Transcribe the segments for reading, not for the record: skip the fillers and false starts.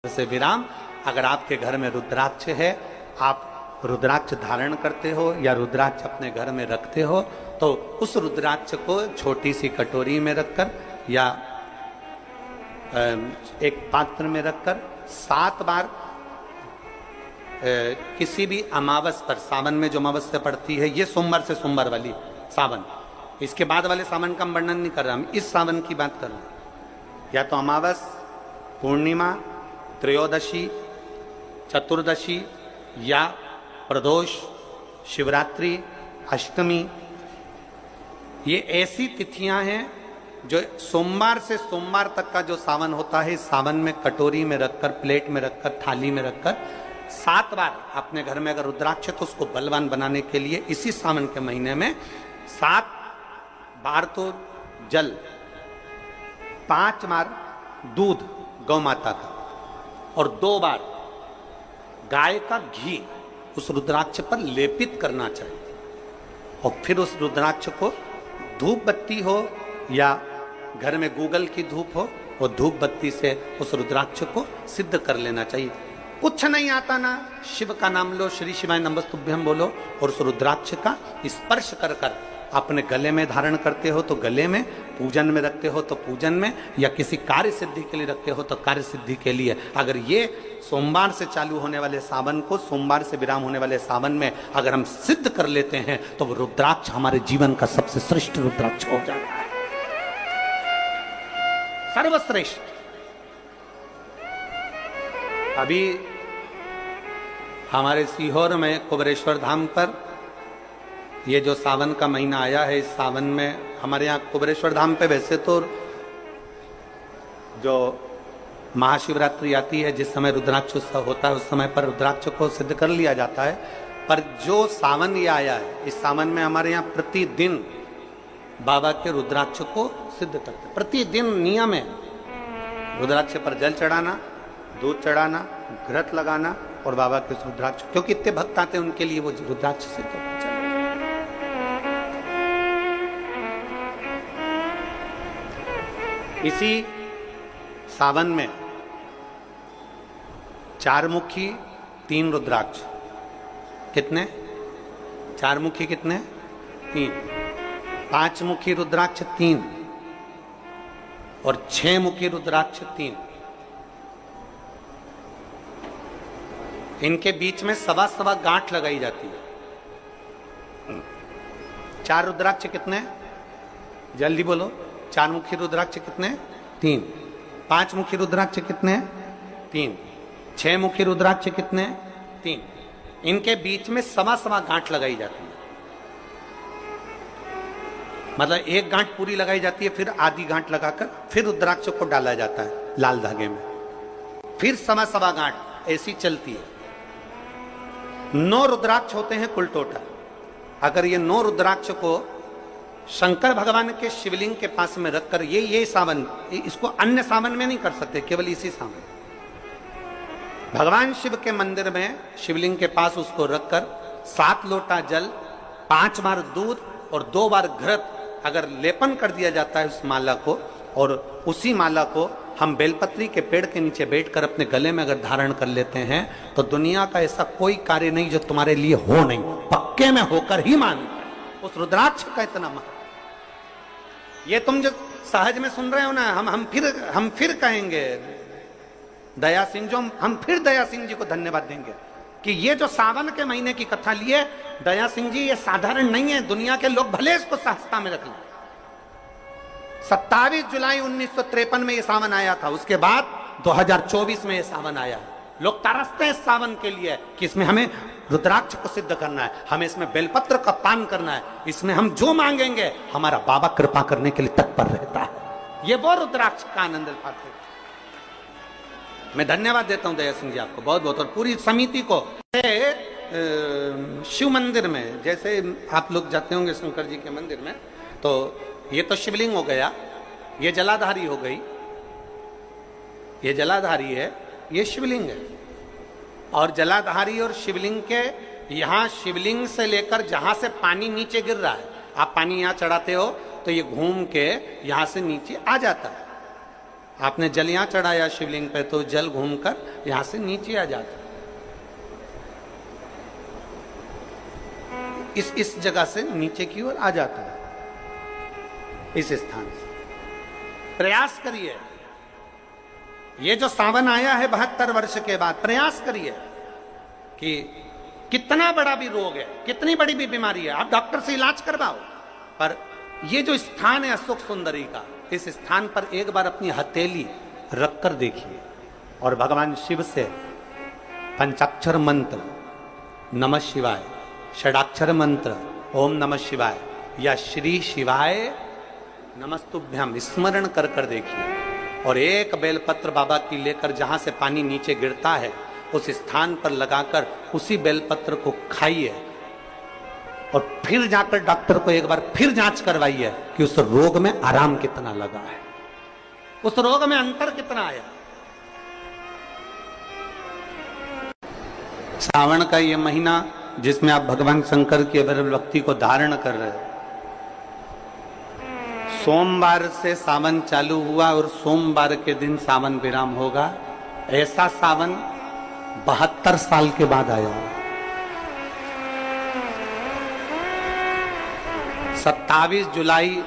से विराम। अगर आपके घर में रुद्राक्ष है, आप रुद्राक्ष धारण करते हो या रुद्राक्ष अपने घर में रखते हो, तो उस रुद्राक्ष को छोटी सी कटोरी में रखकर या एक पात्र में रखकर 7 बार किसी भी अमावस पर, सावन में जो अमावस्या पड़ती है, ये सोमवार से सोमवार वाली सावन, इसके बाद वाले सावन का हम वर्णन नहीं कर रहा, हम इस सावन की बात कर रहे हैं। या तो अमावस, पूर्णिमा, त्रयोदशी, चतुर्दशी या प्रदोष, शिवरात्रि, अष्टमी, ये ऐसी तिथियां हैं जो सोमवार से सोमवार तक का जो सावन होता है, सावन में कटोरी में रखकर, प्लेट में रखकर, थाली में रखकर 7 बार अपने घर में अगर रुद्राक्ष है तो उसको बलवान बनाने के लिए इसी सावन के महीने में 7 बार तो जल, 5 बार दूध गौ माता का और 2 बार गाय का घी उस रुद्राक्ष पर लेपित करना चाहिए। और फिर उस रुद्राक्ष को धूप बत्ती हो या घर में गूगल की धूप हो, वो धूप बत्ती से उस रुद्राक्ष को सिद्ध कर लेना चाहिए। कुछ नहीं आता ना, शिव का नाम लो, श्री शिवाय नमस्तुभ्यं बोलो और उस रुद्राक्ष का स्पर्श कर कर अपने गले में धारण करते हो तो गले में, पूजन में रखते हो तो पूजन में, या किसी कार्य सिद्धि के लिए रखते हो तो कार्य सिद्धि के लिए। अगर ये सोमवार से चालू होने वाले सावन को सोमवार से विराम होने वाले सावन में अगर हम सिद्ध कर लेते हैं तो वो रुद्राक्ष हमारे जीवन का सबसे श्रेष्ठ रुद्राक्ष हो जाता है, सर्वश्रेष्ठ। अभी हमारे सीहोर में कुबेरेश्वर धाम पर ये जो सावन का महीना आया है, इस सावन में हमारे यहाँ कुबेरेश्वर धाम पे वैसे तो जो महाशिवरात्रि आती है, जिस समय रुद्राक्ष उत्सव होता है, उस समय पर रुद्राक्ष को सिद्ध कर लिया जाता है। पर जो सावन ये आया है, इस सावन में हमारे यहाँ प्रतिदिन बाबा के रुद्राक्ष को सिद्ध करते हैं। प्रतिदिन नियम है रुद्राक्ष पर जल चढ़ाना, दूध चढ़ाना, घृत लगाना और बाबा के रुद्राक्ष, क्योंकि इतने भक्त आते हैं उनके लिए वो रुद्राक्ष सिद्ध करते हैं। इसी सावन में 4 मुखी 3 रुद्राक्ष, कितने? 4 मुखी कितने? 3। 5 मुखी रुद्राक्ष 3 और 6 मुखी रुद्राक्ष 3। इनके बीच में सवा गांठ लगाई जाती है। 4 रुद्राक्ष कितने? जल्दी बोलो। 4 मुखी रुद्राक्ष कितने? 3। 5 मुखी रुद्राक्ष कितने? 3। 6 मुखी रुद्राक्ष कितने? 3। इनके बीच में सवा गांठ लगाई जाती है। मतलब एक गांठ पूरी लगाई जाती है, फिर आधी गांठ लगाकर फिर रुद्राक्ष को डाला जाता है लाल धागे में, फिर सवा गांठ ऐसी चलती है। 9 रुद्राक्ष होते हैं कुल टोटल। अगर ये 9 रुद्राक्ष को शंकर भगवान के शिवलिंग के पास में रखकर ये सावन, इसको अन्य सावन में नहीं कर सकते, केवल इसी सावन भगवान शिव के मंदिर में शिवलिंग के पास उसको रखकर 7 लोटा जल, 5 बार दूध और 2 बार घृत अगर लेपन कर दिया जाता है उस माला को, और उसी माला को हम बेलपत्री के पेड़ के नीचे बैठकर अपने गले में अगर धारण कर लेते हैं तो दुनिया का ऐसा कोई कार्य नहीं जो तुम्हारे लिए हो नहीं, पक्के में होकर ही मान। उस रुद्राक्ष का इतना महत्व, ये तुम जो सहज में सुन रहे हो ना, हम फिर कहेंगे दया सिंह, जो हम फिर दया सिंह जी को धन्यवाद देंगे कि ये जो सावन के महीने की कथा लिए दया सिंह जी, ये साधारण नहीं है। दुनिया के लोग भले इसको सहजता में रख लें। 27 जुलाई 1953 में ये सावन आया था, उसके बाद 2024 में ये सावन आया। लोग तरसते हैं इस सावन के लिए कि इसमें हमें रुद्राक्ष को सिद्ध करना है, हमें इसमें बेलपत्र का पान करना है, इसमें हम जो मांगेंगे हमारा बाबा कृपा करने के लिए तत्पर रहता है। ये वो रुद्राक्ष का आनंद पाते हैं। मैं धन्यवाद देता हूं दया सिंह जी आपको बहुत बहुत, और पूरी समिति को। शिव मंदिर में जैसे आप लोग जाते होंगे शंकर जी के मंदिर में, तो ये तो शिवलिंग हो गया, ये जलाधारी हो गई, ये जलाधारी है, ये शिवलिंग है। और जलाधारी और शिवलिंग के यहाँ शिवलिंग से लेकर जहां से पानी नीचे गिर रहा है, आप पानी यहाँ चढ़ाते हो तो ये घूम के यहां से नीचे आ जाता है। आपने जल यहां चढ़ाया शिवलिंग पे तो जल घूमकर यहां से नीचे आ जाता, इस जगह से नीचे की ओर आ जाता है, इस स्थान से। प्रयास करिए, ये जो सावन आया है 72 वर्ष के बाद, प्रयास करिए कि कितना बड़ा भी रोग है, कितनी बड़ी भी बीमारी है, आप डॉक्टर से इलाज करवाओ, पर ये जो स्थान है अशोक सुंदरी का, इस स्थान पर एक बार अपनी हथेली रखकर देखिए और भगवान शिव से पंचाक्षर मंत्र नमः शिवाय, षडाक्षर मंत्र ओम नमः शिवाय या श्री शिवाय नमस्तुभ्यम स्मरण कर कर देखिए और एक बेलपत्र बाबा की लेकर जहां से पानी नीचे गिरता है उस स्थान पर लगाकर उसी बेलपत्र को खाइए और फिर जाकर डॉक्टर को एक बार फिर जांच करवाइए कि उस रोग में आराम कितना लगा है, उस रोग में अंतर कितना आया। सावन का ये महीना जिसमें आप भगवान शंकर की अविरल भक्ति को धारण कर रहे हो, सोमवार से सावन चालू हुआ और सोमवार के दिन सावन विराम होगा। ऐसा सावन 72 साल के बाद आया। 27 जुलाई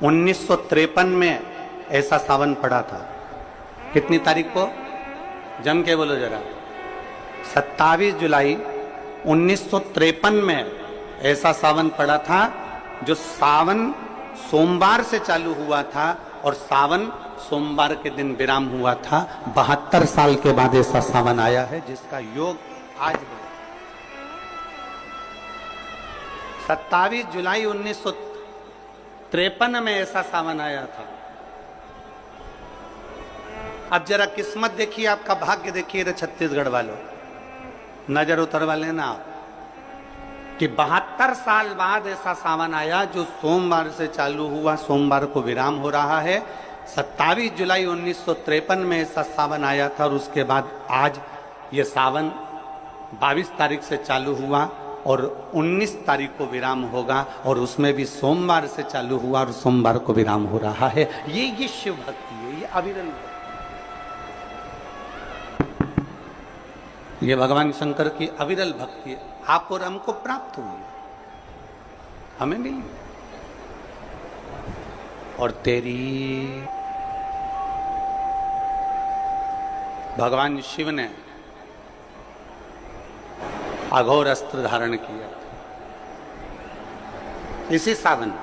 1953 में ऐसा सावन पड़ा था। कितनी तारीख को? जम के बोलो जरा। 27 जुलाई 1953 में ऐसा सावन पड़ा था, जो सावन सोमवार से चालू हुआ था और सावन सोमवार के दिन विराम हुआ था। 72 साल के बाद ऐसा सावन आया है जिसका योग आज है। 27 जुलाई 1953 में ऐसा सावन आया था। अब जरा किस्मत देखिए, आपका भाग्य देखिए रे छत्तीसगढ़ वालों, नजर उतरवा लेना आप कि 72 साल बाद ऐसा सावन आया जो सोमवार से चालू हुआ, सोमवार को विराम हो रहा है। 27 जुलाई 1953 में ऐसा सावन आया था और उसके बाद आज ये सावन 22 तारीख से चालू हुआ और 19 तारीख को विराम होगा और उसमें भी सोमवार से चालू हुआ और सोमवार को विराम हो रहा है। ये शिव भक्ति है, ये अविरल भक्ति, ये भगवान शंकर की अविरल भक्ति है। आप और हमको प्राप्त हुई, हमें मिली और तेरी भगवान शिव ने अघोर अस्त्र धारण किया इसी सावन।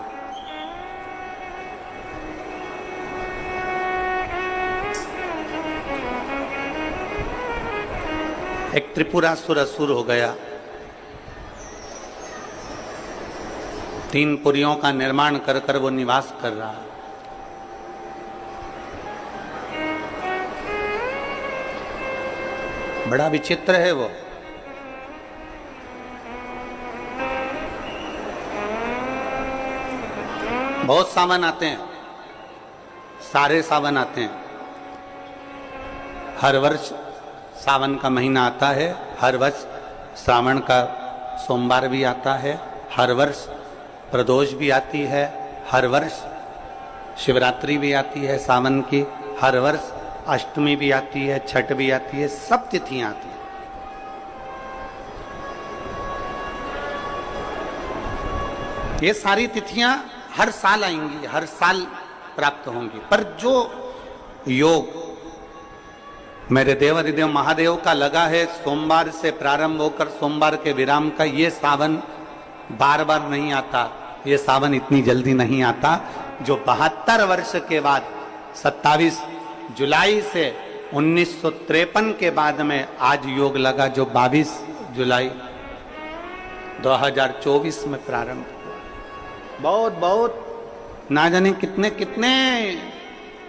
एक त्रिपुरासुर असुर हो गया, 3 पुरियों का निर्माण कर कर वो निवास कर रहा है। बड़ा विचित्र है वो। बहुत सावन आते हैं, सारे सावन आते हैं। हर वर्ष सावन का महीना आता है, हर वर्ष श्रावण का सोमवार भी आता है, हर वर्ष प्रदोष भी आती है, हर वर्ष शिवरात्रि भी आती है सावन की, हर वर्ष अष्टमी भी आती है, छठ भी आती है, सब तिथियां आती हैं। ये सारी तिथियां हर साल आएंगी, हर साल प्राप्त होंगी, पर जो योग मेरे देवाधिदेव महादेव का लगा है सोमवार से प्रारंभ होकर सोमवार के विराम का, ये सावन बार बार नहीं आता, ये सावन इतनी जल्दी नहीं आता। जो 72 वर्ष के बाद 27 जुलाई से 1953 के बाद में आज योग लगा, जो 22 जुलाई 2024 में प्रारंभ हुआ। बहुत बहुत ना जाने कितने कितने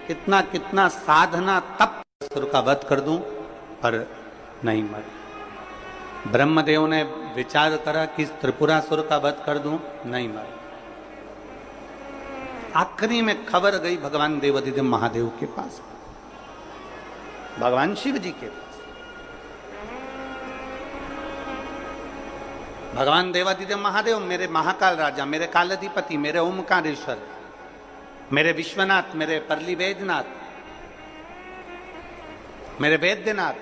कितना कितना साधना तप असुर का वध कर दूं, पर नहीं मरे। ब्रह्मदेव ने विचार करा कि त्रिपुरासुर का वध कर दूं, नहीं मरे। आखिरी में खबर गई भगवान देवाधिदेव महादेव के पास, भगवान शिव जी के पास। भगवान देवाधिदेव महादेव मेरे महाकाल राजा, मेरे कालाधिपति, मेरे ओमकारेश्वर, मेरे विश्वनाथ, मेरे परली वैद्यनाथ, मेरे वैद्यनाथ,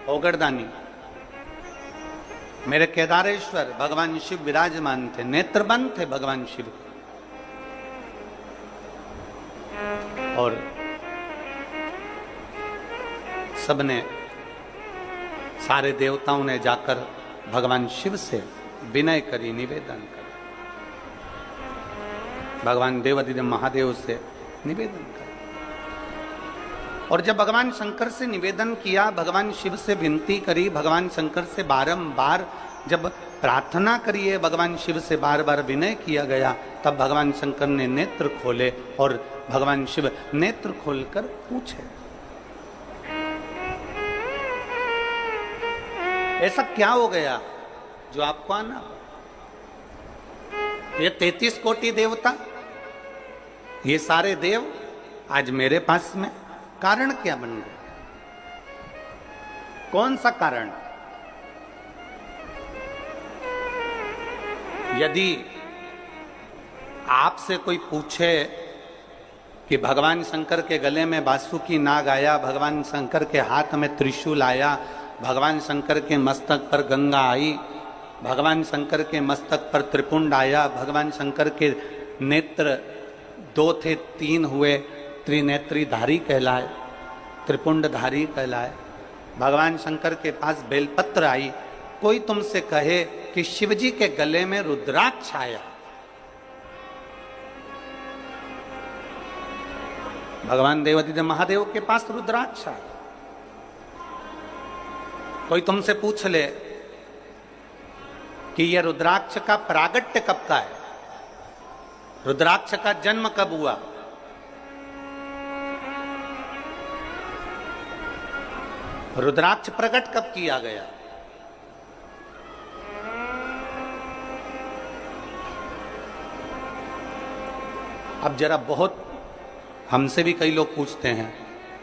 ओगरदानी, मेरे केदारेश्वर भगवान शिव विराजमान थे, नेत्रबंद थे भगवान शिव। और सबने, सारे देवताओं ने जाकर भगवान शिव से विनय करी, निवेदन कर, भगवान देवाधिदेव महादेव से निवेदन कर। और जब भगवान शंकर से निवेदन किया, भगवान शिव से विनती करी, भगवान शंकर से बारंबार जब प्रार्थना करिए, भगवान शिव से बार बार विनय किया गया, तब भगवान शंकर ने नेत्र खोले और भगवान शिव नेत्र खोलकर पूछे, ऐसा क्या हो गया जो आपको आना? ये 33 कोटि देवता, ये सारे देव आज मेरे पास में, कारण क्या बन गया? कौन सा कारण? यदि आपसे कोई पूछे कि भगवान शंकर के गले में बासुकी नाग आया, भगवान शंकर के हाथ में त्रिशूल आया, भगवान शंकर के मस्तक पर गंगा आई, भगवान शंकर के मस्तक पर त्रिपुंड आया, भगवान शंकर के नेत्र 2 थे 3 हुए, त्रिनेत्रीधारी कहलाए, त्रिपुंडधारी कहलाए, भगवान शंकर के पास बेलपत्र आई, कोई तुमसे कहे कि शिवजी के गले में रुद्राक्ष आया, भगवान देवाधिदेव महादेव के पास रुद्राक्ष आया, कोई तुमसे पूछ ले कि यह रुद्राक्ष का प्रागट्य कब का है, रुद्राक्ष का जन्म कब हुआ, रुद्राक्ष प्रकट कब किया गया? अब जरा बहुत हमसे भी कई लोग पूछते हैं,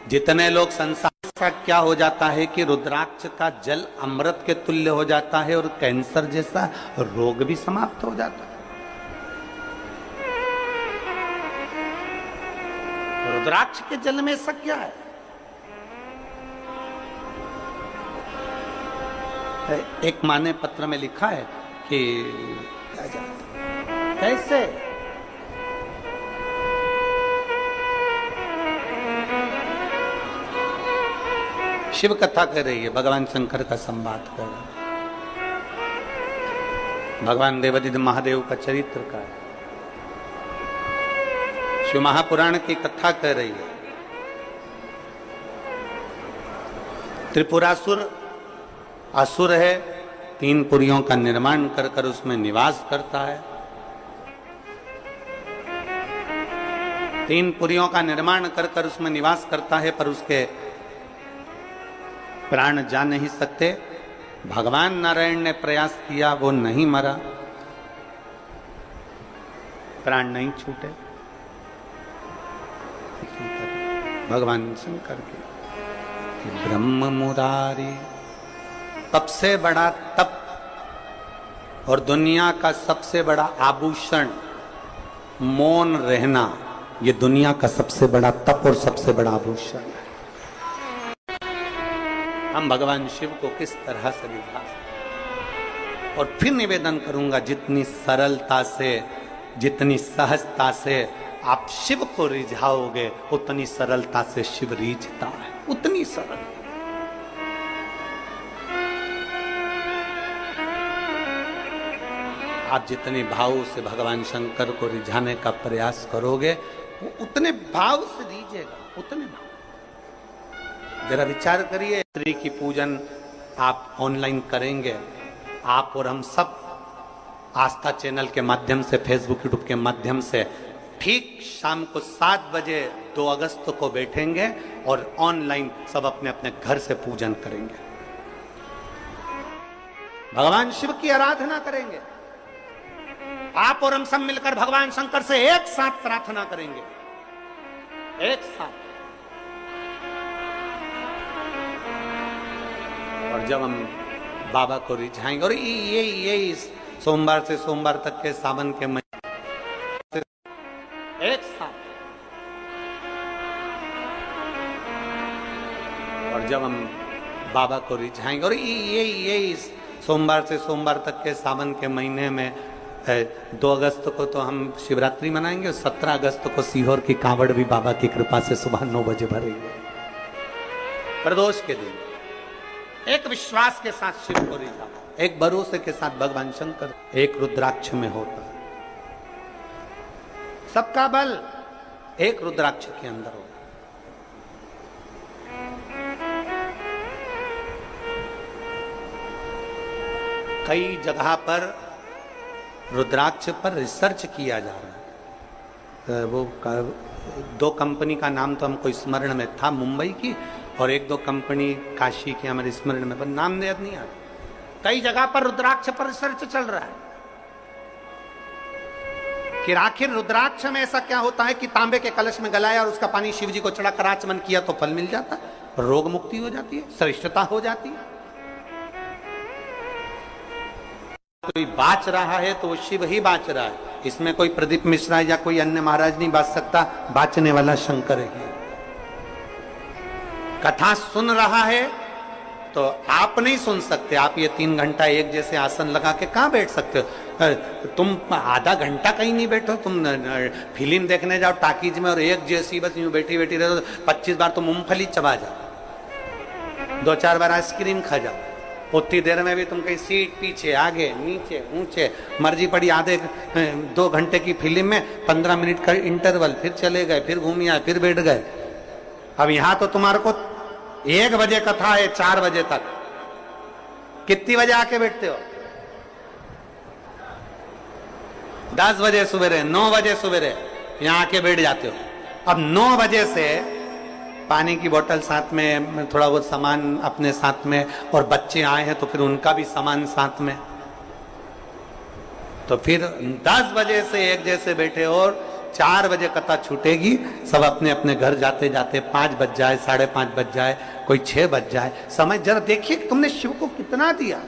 जितने लोग संसार का क्या हो जाता है कि रुद्राक्ष का जल अमृत के तुल्य हो जाता है और कैंसर जैसा रोग भी समाप्त हो जाता है। रुद्राक्ष के जल में ऐसा क्या है? एक माँ ने पत्र में लिखा है कि कैसे शिव कथा कर रही है, भगवान शंकर का संवाद कर रहा है, भगवान देवाधिदेव महादेव का चरित्र का है, शिव महापुराण की कथा कर रही है। त्रिपुरासुर असुर है, 3 पुरियों का निर्माण कर कर उसमें निवास करता है, 3 पुरियों का निर्माण कर कर उसमें निवास करता है, पर उसके प्राण जा नहीं सकते। भगवान नारायण ने प्रयास किया, वो नहीं मरा, प्राण नहीं छूटे। भगवान शंकर के ब्रह्म मुरारी, सबसे बड़ा तप और दुनिया का सबसे बड़ा आभूषण मौन रहना, ये दुनिया का सबसे बड़ा तप और सबसे बड़ा आभूषण है। हम भगवान शिव को किस तरह से रिझा सकते? और फिर निवेदन करूंगा, जितनी सरलता से, जितनी सहजता से आप शिव को रिझाओगे, उतनी सरलता से शिव रिझता है, उतनी सरल। आप जितने भाव से भगवान शंकर को रिझाने का प्रयास करोगे, वो उतने भाव से रिझेगा, उतने भाव। जरा विचार करिए, स्त्री की पूजन आप ऑनलाइन करेंगे, आप और हम सब आस्था चैनल के माध्यम से, फेसबुक यूट्यूब के माध्यम से, ठीक शाम को 7 बजे 2 अगस्त को बैठेंगे और ऑनलाइन सब अपने अपने घर से पूजन करेंगे, भगवान शिव की आराधना करेंगे। आप और हम सब मिलकर भगवान शंकर से एक साथ प्रार्थना करेंगे, एक साथ। और जब हम बाबा को रिझाएंगे, और ये सोमवार से सोमवार तक के सावन के महीने एक साथ और जब हम बाबा को रिझाएंगे, और ये सोमवार से सोमवार तक के सावन के महीने में 2 अगस्त को तो हम शिवरात्रि मनाएंगे, 17 अगस्त को सीहोर की कांवड़ भी बाबा की कृपा से सुबह 9 बजे भरेंगे। प्रदोष के दिन एक विश्वास के साथ शिव को रिझा, एक भरोसे के साथ भगवान शंकर, एक रुद्राक्ष में होता है। सबका बल एक रुद्राक्ष के अंदर होता। कई जगह पर रुद्राक्ष पर रिसर्च किया जा रहा है। वो 2 कंपनी का नाम तो हमको स्मरण में था, मुंबई की, और 1-2 कंपनी काशी की हमारे स्मरण में, पर नाम याद नहीं आ रहा। कई जगह पर रुद्राक्ष पर रिसर्च चल रहा है कि आखिर रुद्राक्ष में ऐसा क्या होता है कि तांबे के कलश में गलाया और उसका पानी शिव जी को चढ़ाकर आचमन किया तो फल मिल जाता है, रोग मुक्ति हो जाती है, श्रेष्ठता हो जाती है। कोई बाच रहा है तो वो शिव ही बाच रहा है, इसमें कोई प्रदीप मिश्रा या कोई अन्य महाराज नहीं बाच सकता, बाचने वाला शंकर है। कथा सुन रहा है तो आप नहीं सुन सकते, आप ये 3 घंटा एक जैसे आसन लगा के कहां बैठ सकते हो? तुम आधा घंटा कहीं नहीं बैठो, तुम फिल्म देखने जाओ टाकीज में और एक जैसी बस यूं बैठी बैठी रहो, 25 बार तो मूंगफली चबा जाओ, 2-4 बार आइसक्रीम खा जाओ, उतनी देर में भी तुम कहीं सीट पीछे आगे नीचे ऊंचे मर्जी पड़ी। आधे 2 घंटे की फिल्म में 15 मिनट का इंटरवल, फिर चले गए, फिर घूम आए, फिर बैठ गए। अब यहां तो तुम्हारे को 1 बजे कथा है, 4 बजे तक, कितनी बजे आके बैठते हो? 10 बजे सवेरे, 9 बजे सवेरे यहां आके बैठ जाते हो। अब 9 बजे से पानी की बोतल साथ में, थोड़ा बहुत सामान अपने साथ में, और बच्चे आए हैं तो फिर उनका भी सामान साथ में, तो फिर 10 बजे से एक जैसे बैठे और 4 बजे कथा छूटेगी, सब अपने अपने घर जाते जाते 5 बज जाए, 5:30 बज जाए, कोई 6 बज जाए। समय जरा देखिए कि तुमने शिव को कितना दिया,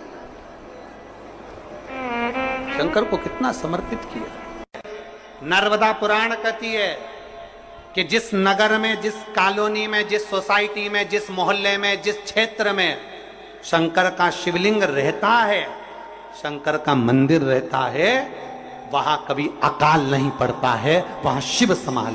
शंकर को कितना समर्पित किया। नर्मदा पुराण कहती है कि जिस नगर में, जिस कॉलोनी में, जिस सोसाइटी में, जिस मोहल्ले में, जिस क्षेत्र में शंकर का शिवलिंग रहता है, शंकर का मंदिर रहता है, वहां कभी अकाल नहीं पड़ता है, वहां शिव संभाल